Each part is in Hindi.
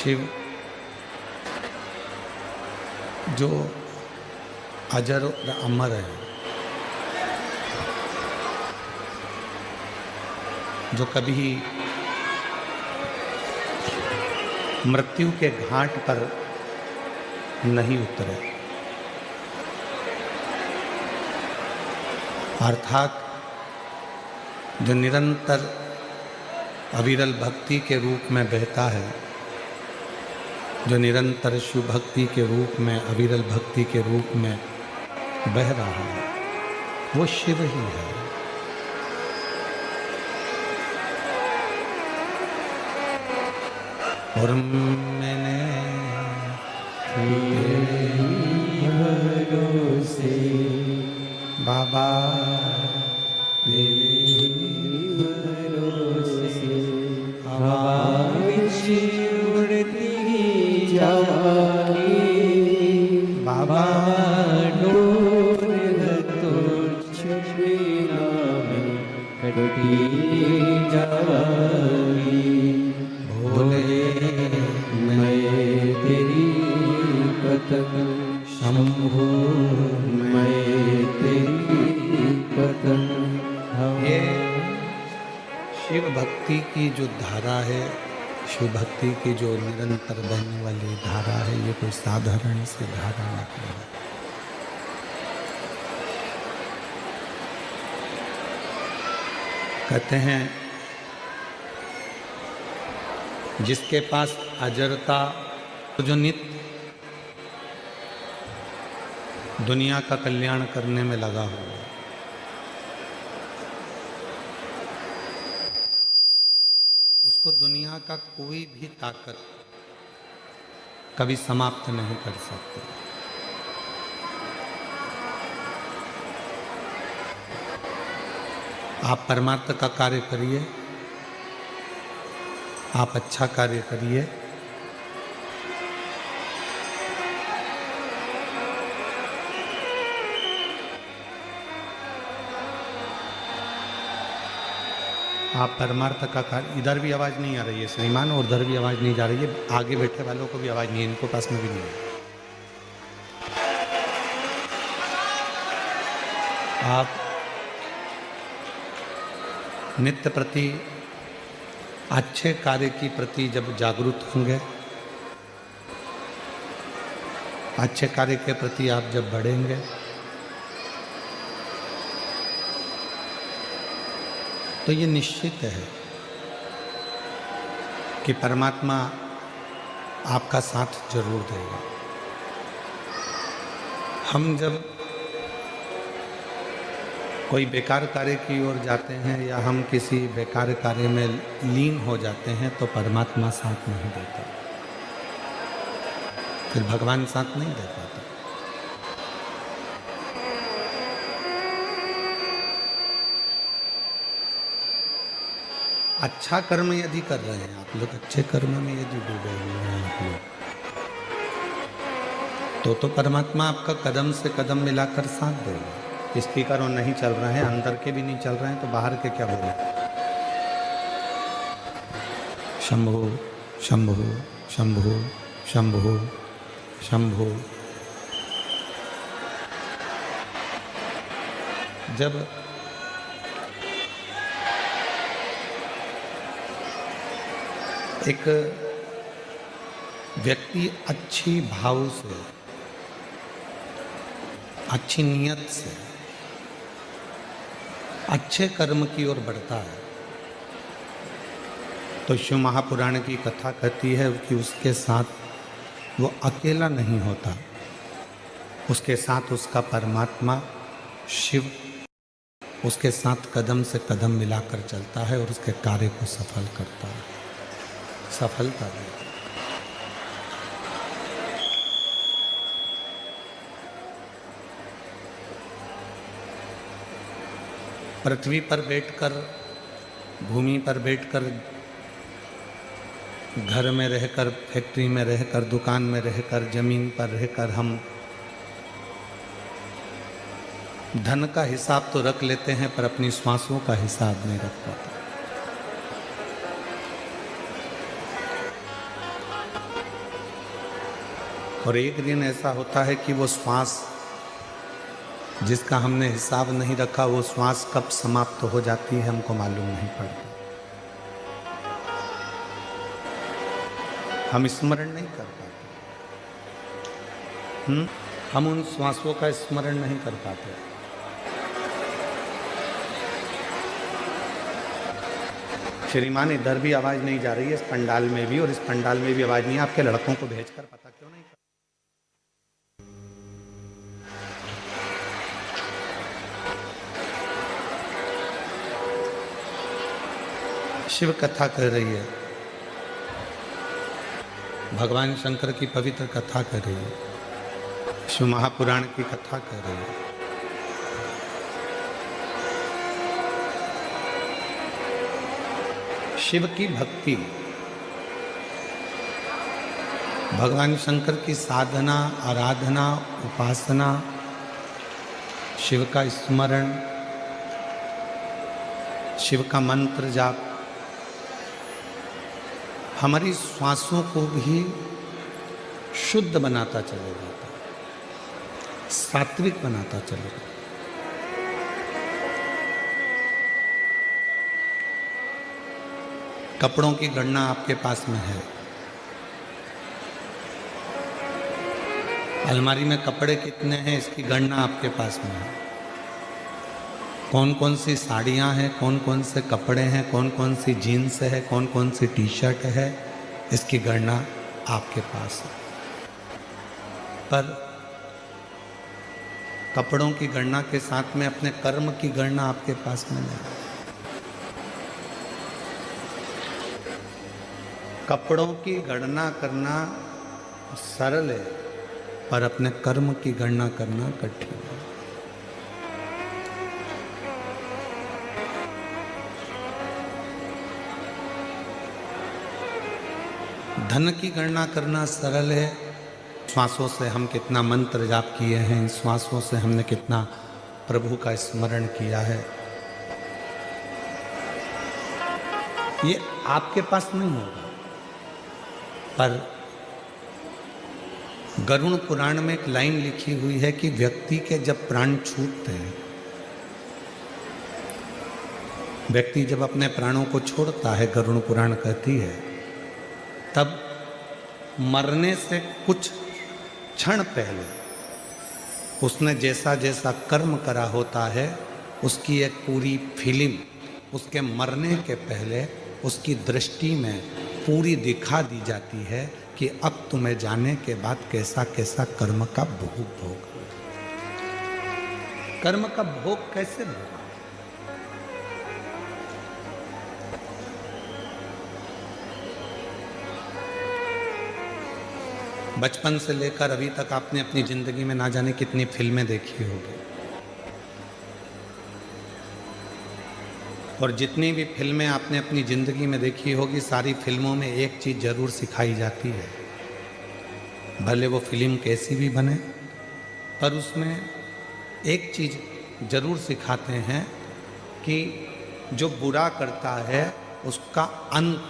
शिव जो अजर और अमर है, जो कभी मृत्यु के घाट पर नहीं उतरे, अर्थात जो निरंतर अविरल भक्ति के रूप में बहता है, जो निरंतर शिव भक्ति के रूप में, अविरल भक्ति के रूप में बह रहा है, वो शिव ही है। और मैंने भरोसे बाबा तेरे भरोसे हवा उड़ती जाए बाबा डोर तो छुपना में कटी जाए भोले मैं तेरी पतन शंभो मैं तेरी पतन। ये शिव भक्ति की जो धारा है, शिव भक्ति की जो निरंतर बहने वाली धारा है, ये कोई साधारण सी धारा नहीं है। कहते हैं जिसके पास अजरता, जो नित्य दुनिया का कल्याण करने में लगा हुआ, उसको दुनिया का कोई भी ताकत कभी समाप्त नहीं कर सकती। आप परमार्थ का कार्य करिए, आप अच्छा कार्य करिए, आप परमार्थ का कार्य। इधर भी आवाज नहीं आ रही है श्रीमान, और उधर भी आवाज नहीं जा रही है, आगे बैठे वालों को भी आवाज नहीं है, इनको पास में भी नहीं है। आप नित्य प्रति अच्छे कार्य की प्रति जब जागरूक होंगे, अच्छे कार्य के प्रति आप जब बढ़ेंगे, तो ये निश्चित है कि परमात्मा आपका साथ जरूर देगा। हम जब कोई बेकार कार्य की ओर जाते हैं या हम किसी बेकार कार्य में लीन हो जाते हैं, तो परमात्मा साथ नहीं देता, फिर भगवान साथ नहीं दे पाता। अच्छा कर्म यदि कर रहे हैं आप लोग, अच्छे कर्म में यदि डूबे हुए हैं आप लोग, तो परमात्मा आपका कदम से कदम मिलाकर साथ देगा। स्पीकर ऑन नहीं चल रहे हैं, अंदर के भी नहीं चल रहे हैं, तो बाहर के क्या बोले? शंभो शंभो शंभो शंभो शंभो। जब एक व्यक्ति अच्छी भाव से, अच्छी नियत से अच्छे कर्म की ओर बढ़ता है, तो शिव महापुराण की कथा कहती है कि उसके साथ वो अकेला नहीं होता, उसके साथ उसका परमात्मा शिव उसके साथ कदम से कदम मिलाकर चलता है और उसके कार्य को सफल करता है, सफलता देता है। पृथ्वी पर बैठकर, भूमि पर बैठकर, घर में रहकर, फैक्ट्री में रहकर, दुकान में रहकर, जमीन पर रहकर हम धन का हिसाब तो रख लेते हैं, पर अपनी श्वासों का हिसाब नहीं रख पाते। और एक दिन ऐसा होता है कि वो श्वास जिसका हमने हिसाब नहीं रखा, वो श्वास कब समाप्त हो जाती है हमको मालूम नहीं पड़ता। हम स्मरण नहीं कर पाते। हम उन श्वासों का स्मरण नहीं कर पाते। श्रीमान, इधर भी आवाज नहीं जा रही है, इस पंडाल में भी, और इस पंडाल में भी आवाज नहीं है। आपके लड़कों को भेजकर पता क्यों नहीं कर? शिव कथा कर रही है, भगवान शंकर की पवित्र कथा कर रही है, शिव महापुराण की कथा कर रही है। शिव की भक्ति, भगवान शंकर की साधना, आराधना, उपासना, शिव का स्मरण, शिव का मंत्र जाप हमारी श्वासों को भी शुद्ध बनाता चले जाता, सात्विक बनाता चले जाता। कपड़ों की गणना आपके पास में है, अलमारी में कपड़े कितने हैं इसकी गणना आपके पास में है। कौन कौन सी साड़ियाँ हैं, कौन कौन से कपड़े हैं, कौन कौन सी जीन्स है, कौन कौन सी टी शर्ट है, इसकी गणना आपके पास है। पर कपड़ों की गणना के साथ में अपने कर्म की गणना आपके पास में नहीं। कपड़ों की गणना करना सरल है, पर अपने कर्म की गणना करना कठिन है। धन की गणना करना सरल है, श्वासों से हम कितना मंत्र जाप किए हैं, श्वासों से हमने कितना प्रभु का स्मरण किया है, ये आपके पास नहीं होगा। पर गरुड़ पुराण में एक लाइन लिखी हुई है कि व्यक्ति के जब प्राण छूटते हैं, व्यक्ति जब अपने प्राणों को छोड़ता है, गरुड़ पुराण कहती है, तब मरने से कुछ क्षण पहले उसने जैसा जैसा कर्म करा होता है, उसकी एक पूरी फिल्म उसके मरने के पहले उसकी दृष्टि में पूरी दिखा दी जाती है कि अब तुम्हें जाने के बाद कैसा कैसा कर्म का भोग, कर्म का भोग कैसे भोग। बचपन से लेकर अभी तक आपने अपनी जिंदगी में ना जाने कितनी फिल्में देखी होगी, और जितनी भी फिल्में आपने अपनी जिंदगी में देखी होगी, सारी फिल्मों में एक चीज जरूर सिखाई जाती है, भले वो फिल्म कैसी भी बने, पर उसमें एक चीज जरूर सिखाते हैं कि जो बुरा करता है उसका अंत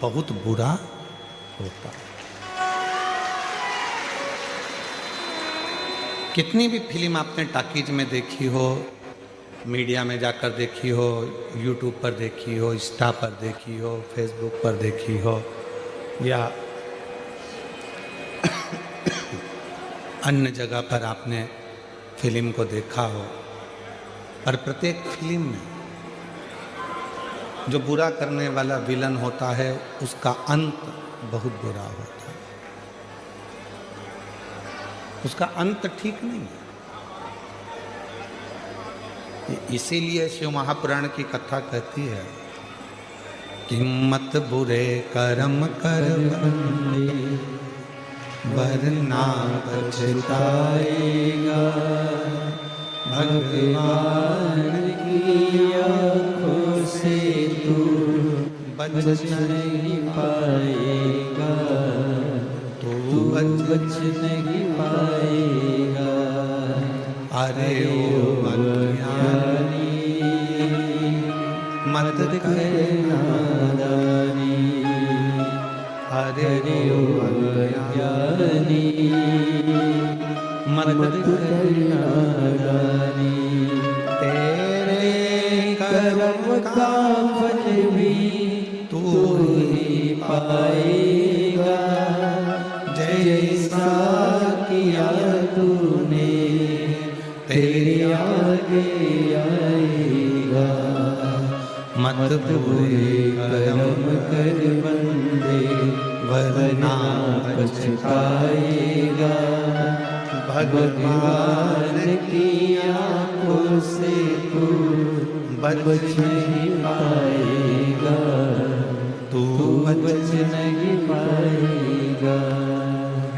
बहुत बुरा होता है। कितनी भी फिल्म आपने टॉकीज में देखी हो, मीडिया में जाकर देखी हो, यूट्यूब पर देखी हो, इंस्टा पर देखी हो, फेसबुक पर देखी हो, या अन्य जगह पर आपने फिल्म को देखा हो, और प्रत्येक फिल्म में जो बुरा करने वाला विलन होता है उसका अंत बहुत बुरा होता है, उसका अंत ठीक नहीं है। इसीलिए शिव महापुराण की कथा कहती है कि मत बुरे कर्म कर बंदे वरना पछताएगा, भगवान की आँखों से तू बच नहीं पाएगा, तू बच नहीं पाएगा। अरे ओ अज्ञानी मत कर नादानी, अरे अज्ञानी मत करना दानी। तेरे कर्म का फल भी तू ही पाएगा, जैसा किया तूने तेरे आगे आएगा। मत बुरे कर्म कर बंदे वरना पछताएगा। भगवान की आंखों से तू बच नहीं पाएगा, तू बच नहीं पाएगा।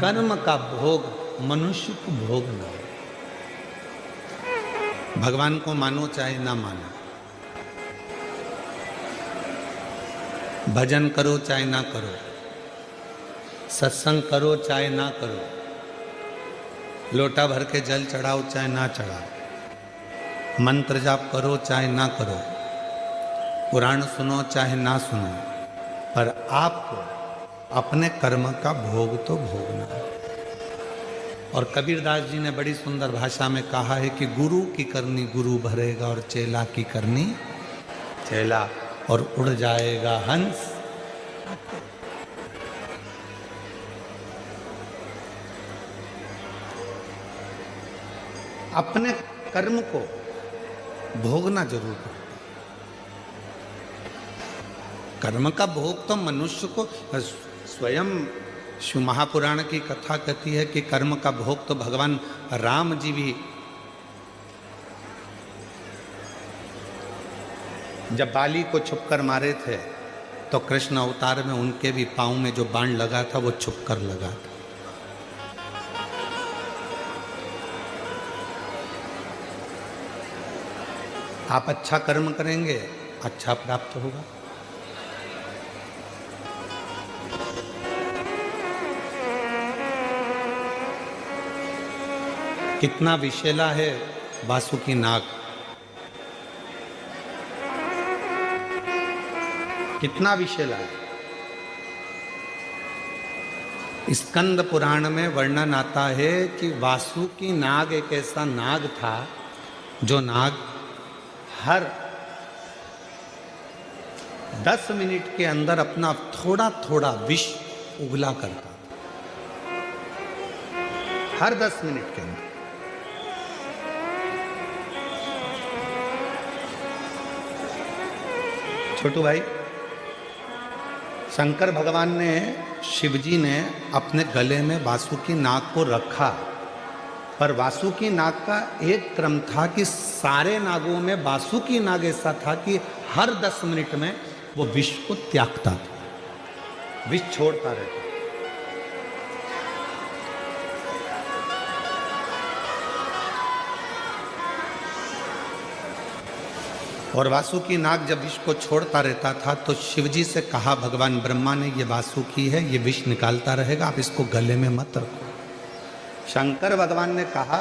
कर्म का भोग मनुष्य को भोगना। भगवान को मानो चाहे ना मानो, भजन करो चाहे ना करो, सत्संग करो चाहे ना करो, लोटा भर के जल चढ़ाओ चाहे ना चढ़ाओ, मंत्र जाप करो चाहे ना करो, पुराण सुनो चाहे ना सुनो, पर आपको अपने कर्म का भोग तो भोगना है। और कबीरदास जी ने बड़ी सुंदर भाषा में कहा है कि गुरु की करनी गुरु भरेगा और चेला की करनी चेला, और उड़ जाएगा हंस। अपने कर्म को भोगना जरूर है। कर्म का भोग तो मनुष्य को स्वयं शिव महापुराण की कथा कहती है कि कर्म का भोग तो भगवान राम जी भी, जब बाली को छुपकर मारे थे तो कृष्ण अवतार में उनके भी पांव में जो बाण लगा था वो छुपकर लगा था। आप अच्छा कर्म करेंगे, अच्छा प्राप्त होगा। कितना विशेला है वासुकी नाग, कितना विशेला है। स्कंद पुराण में वर्णन आता है कि वासुकी नाग एक ऐसा नाग था जो नाग हर 10 मिनट के अंदर अपना थोड़ा थोड़ा विष उगला करता था, हर 10 मिनट के अंदर। छोटू भाई, शंकर भगवान ने, शिवजी ने अपने गले में वासुकी नाग को रखा, पर वासुकी नाग का एक क्रम था कि सारे नागों में वासुकी नाग ऐसा था कि हर 10 मिनट में वो विष को त्यागता था, विष छोड़ता रहता। और वासुकी नाग जब विष को छोड़ता रहता था तो शिवजी से कहा भगवान ब्रह्मा ने, ये वासुकी है, ये विष निकालता रहेगा, आप इसको गले में मत रखो। शंकर भगवान ने कहा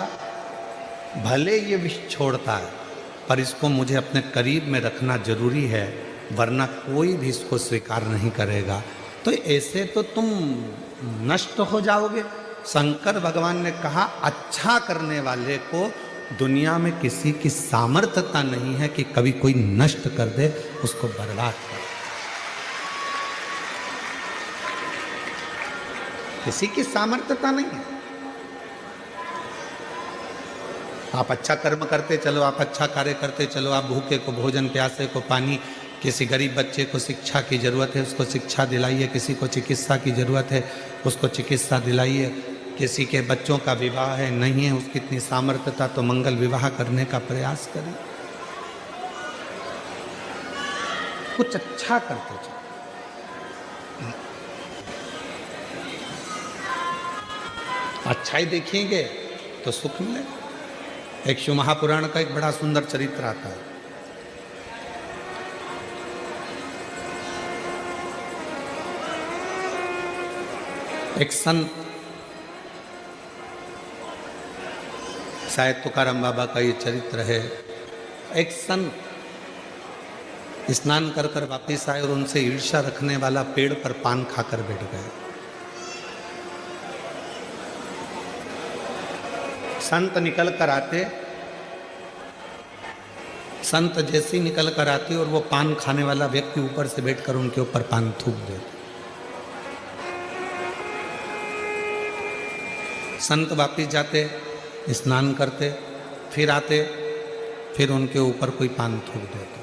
भले ये विष छोड़ता है पर इसको मुझे अपने करीब में रखना जरूरी है, वरना कोई भी इसको स्वीकार नहीं करेगा, तो ऐसे तो तुम नष्ट हो जाओगे। शंकर भगवान ने कहा अच्छा करने वाले को दुनिया में किसी की सामर्थ्यता नहीं है कि कभी कोई नष्ट कर दे, उसको बर्बाद कर, किसी की सामर्थ्यता नहीं है। आप अच्छा कर्म करते चलो, आप अच्छा कार्य करते चलो, आप भूखे को भोजन, प्यासे को पानी, किसी गरीब बच्चे को शिक्षा की जरूरत है उसको शिक्षा दिलाइए, किसी को चिकित्सा की जरूरत है उसको चिकित्सा दिलाइए, किसी के बच्चों का विवाह है, नहीं है उसकी इतनी सामर्थ्यता तो मंगल विवाह करने का प्रयास करें। कुछ अच्छा करते चलो। अच्छाई देखेंगे तो सुख मिलेगा। एक शिव महापुराण का एक बड़ा सुंदर चरित्र आता है। एक संत, शायद तुकाराम बाबा का ये चरित्र है। एक संत स्नान कर कर वापिस आए और उनसे ईर्ष्या रखने वाला पेड़ पर पान खाकर बैठ गए। संत निकल कर आते, संत जैसे ही निकल कर आते और वो पान खाने वाला व्यक्ति ऊपर से बैठकर उनके ऊपर पान थूक देते। संत वापिस जाते, स्नान करते, फिर आते, फिर उनके ऊपर कोई पान थूक देते।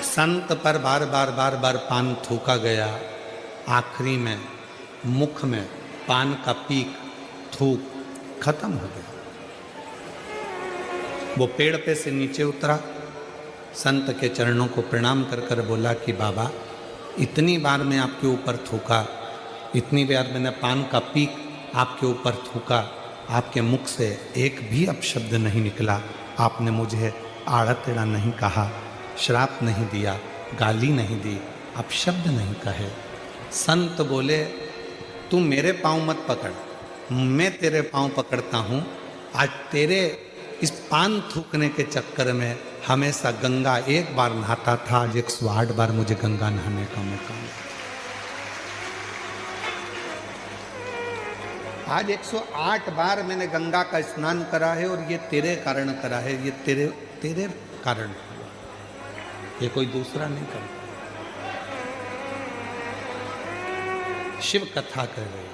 संत पर बार बार बार बार पान थूका गया। आखिरी में मुख में पान का पीक थूक खत्म हो गया। वो पेड़ पे से नीचे उतरा, संत के चरणों को प्रणाम कर कर बोला कि बाबा, इतनी बार मैं आपके ऊपर थूका, इतनी बार मैंने पान का पीक आपके ऊपर थूका, आपके मुख से एक भी अपशब्द नहीं निकला। आपने मुझे आड़ा टेढ़ा नहीं कहा, श्राप नहीं दिया, गाली नहीं दी, अपशब्द नहीं कहे। संत बोले, तू मेरे पाँव मत पकड़, मैं तेरे पाँव पकड़ता हूँ। आज तेरे इस पान थूकने के चक्कर में हमेशा गंगा एक बार नहाता था, आज 108 बार मुझे गंगा नहाने का मौका मिला। आज 108 बार मैंने गंगा का स्नान करा है और ये तेरे कारण करा है, ये तेरे कारण हुआ, ये कोई दूसरा नहीं करता। शिव कथा कर रही है,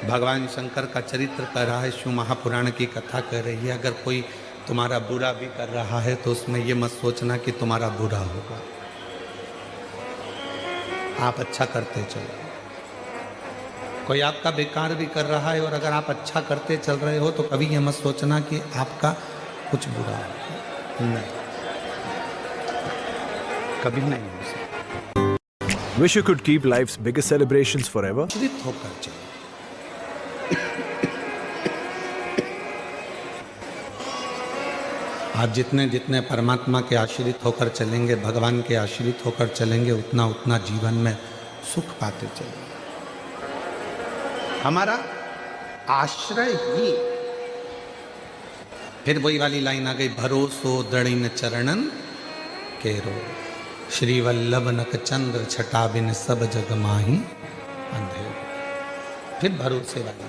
भगवान शंकर का चरित्र कर रहा है, शिव महापुराण की कथा कर रही है। अगर कोई तुम्हारा बुरा भी कर रहा है तो उसमें ये मत सोचना कि तुम्हारा बुरा होगा, आप अच्छा करते चलो। कोई आपका बेकार भी कर रहा है और अगर आप अच्छा करते चल रहे हो तो कभी ये मत सोचना कि आपका कुछ बुरा है, नहीं, कभी नहीं हो सकता। Wish you could keep life's biggest celebrations forever. आश्रित होकर चलो। आप जितने जितने परमात्मा के आश्रित होकर चलेंगे, भगवान के आश्रित होकर चलेंगे, उतना उतना जीवन में सुख पाते चलेंगे। हमारा आश्रय ही, फिर वही वाली लाइन आ गई, भरोसो दृढ़ चरणन केरो, श्री वल्लभ नक चंद्र छटा बिन सब जग माही अंधेरो। फिर भरोसे वाली,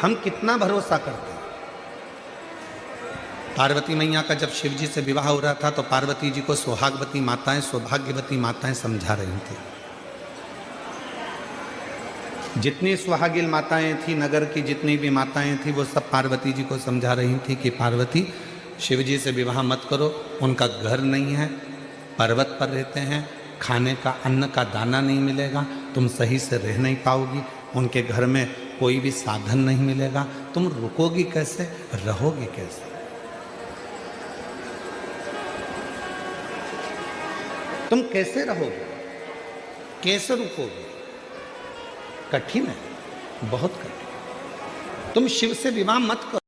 हम कितना भरोसा करते हैं। पार्वती मैया का जब शिव जी से विवाह हो रहा था तो पार्वती जी को सुहागवती माताएं, सौभाग्यवती माताएं समझा रही थी। जितनी सुहागिल माताएं थी, नगर की जितनी भी माताएं थी, वो सब पार्वती जी को समझा रही थी कि पार्वती, शिव जी से विवाह मत करो, उनका घर नहीं है, पर्वत पर रहते हैं, खाने का अन्न का दाना नहीं मिलेगा, तुम सही से रह नहीं पाओगी, उनके घर में कोई भी साधन नहीं मिलेगा, तुम रुकोगी कैसे, रहोगी कैसे? तुम कैसे रहोगे, कैसे रुकोगे? कठिन है, बहुत कठिन। तुम शिव से विवाह मत करो।